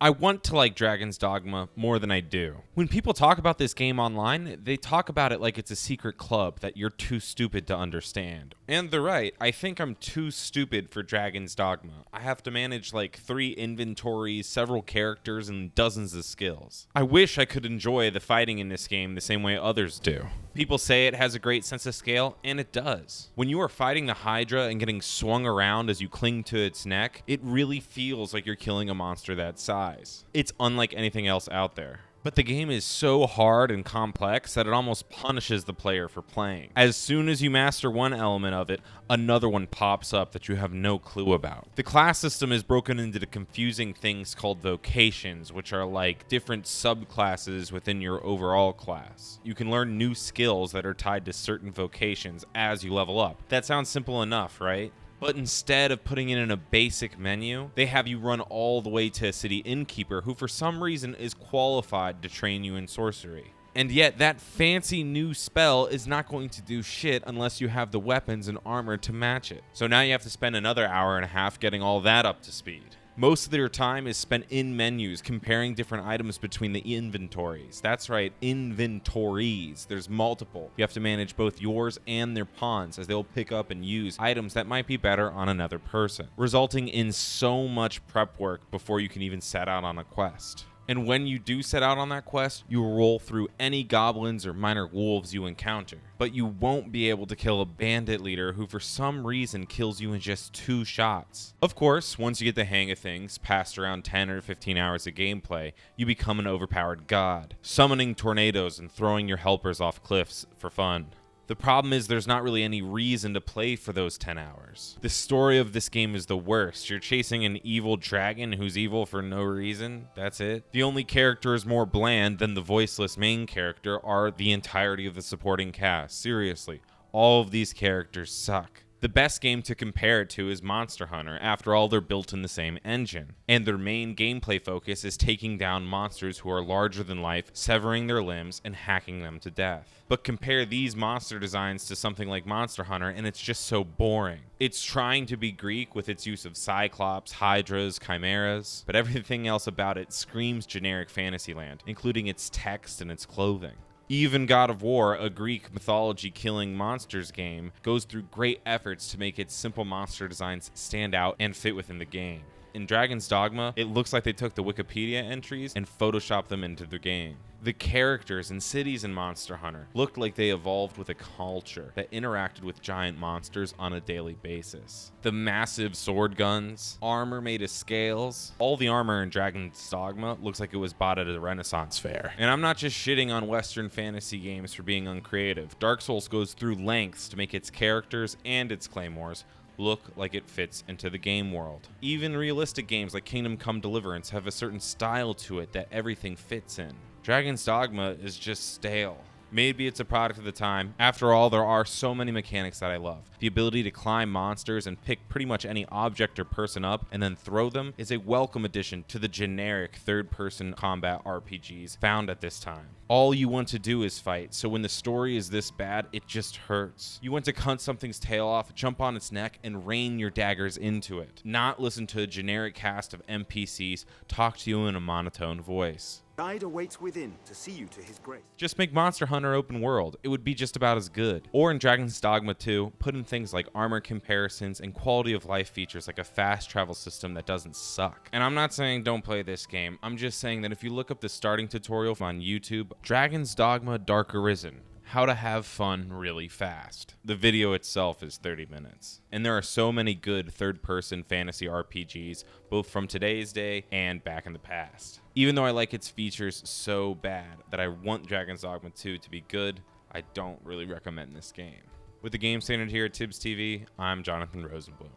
I want to like Dragon's Dogma more than I do. When people talk about this game online, they talk about it like it's a secret club that you're too stupid to understand. And they're right. I think I'm too stupid for Dragon's Dogma. I have to manage like 3 inventories, several characters, and dozens of skills. I wish I could enjoy the fighting in this game the same way others do. People say it has a great sense of scale, and it does. When you are fighting the Hydra and getting swung around as you cling to its neck, it really feels like you're killing a monster that size. It's unlike anything else out there. But the game is so hard and complex that it almost punishes the player for playing. As soon as you master one element of it, another one pops up that you have no clue about. The class system is broken into the confusing things called vocations, which are like different subclasses within your overall class. You can learn new skills that are tied to certain vocations as you level up. That sounds simple enough, right? But instead of putting it in a basic menu, they have you run all the way to a city innkeeper who for some reason is qualified to train you in sorcery. And yet that fancy new spell is not going to do shit unless you have the weapons and armor to match it. So now you have to spend another hour and a half getting all that up to speed. Most of their time is spent in menus comparing different items between the inventories. That's right, inventories. There's multiple. You have to manage both yours and their pawns as they'll pick up and use items that might be better on another person, resulting in so much prep work before you can even set out on a quest. And when you do set out on that quest, you will roll through any goblins or minor wolves you encounter. But you won't be able to kill a bandit leader who for some reason kills you in just 2 shots. Of course, once you get the hang of things, past around 10 or 15 hours of gameplay, you become an overpowered god, summoning tornadoes and throwing your helpers off cliffs for fun. The problem is there's not really any reason to play for those 10 hours. The story of this game is the worst. You're chasing an evil dragon who's evil for no reason. That's it. The only characters more bland than the voiceless main character are the entirety of the supporting cast. Seriously, all of these characters suck. The best game to compare it to is Monster Hunter. After all, they're built in the same engine. And their main gameplay focus is taking down monsters who are larger than life, severing their limbs, and hacking them to death. But compare these monster designs to something like Monster Hunter, and it's just so boring. It's trying to be Greek with its use of Cyclops, Hydras, Chimeras, but everything else about it screams generic Fantasyland, including its text and its clothing. Even God of War, a Greek mythology-killing monsters game, goes through great efforts to make its simple monster designs stand out and fit within the game. In Dragon's Dogma, it looks like they took the Wikipedia entries and photoshopped them into the game. The characters and cities in Monster Hunter looked like they evolved with a culture that interacted with giant monsters on a daily basis. The massive sword guns, armor made of scales, all the armor in Dragon's Dogma looks like it was bought at a Renaissance fair. And I'm not just shitting on Western fantasy games for being uncreative. Dark Souls goes through lengths to make its characters and its claymores look like it fits into the game world. Even realistic games like Kingdom Come Deliverance have a certain style to it that everything fits in. Dragon's Dogma is just stale. Maybe it's a product of the time. After all, there are so many mechanics that I love. The ability to climb monsters and pick pretty much any object or person up and then throw them is a welcome addition to the generic third-person combat RPGs found at this time. All you want to do is fight, so when the story is this bad, it just hurts. You want to cut something's tail off, jump on its neck, and rain your daggers into it. Not listen to a generic cast of NPCs talk to you in a monotone voice. Guide awaits within to see you to his grace. Just make Monster Hunter open world. It would be just about as good. Or in Dragon's Dogma 2, put in things like armor comparisons and quality of life features like a fast travel system that doesn't suck. And I'm not saying don't play this game. I'm just saying that if you look up the starting tutorial on YouTube, Dragon's Dogma Dark Arisen, how to have fun really fast. The video itself is 30 minutes. And there are so many good third-person fantasy RPGs, both from today's day and back in the past. Even though I like its features so bad that I want Dragon's Dogma 2 to be good, I don't really recommend this game. With the Game Standard here at Tibbs TV, I'm Jonathan Rosenblum.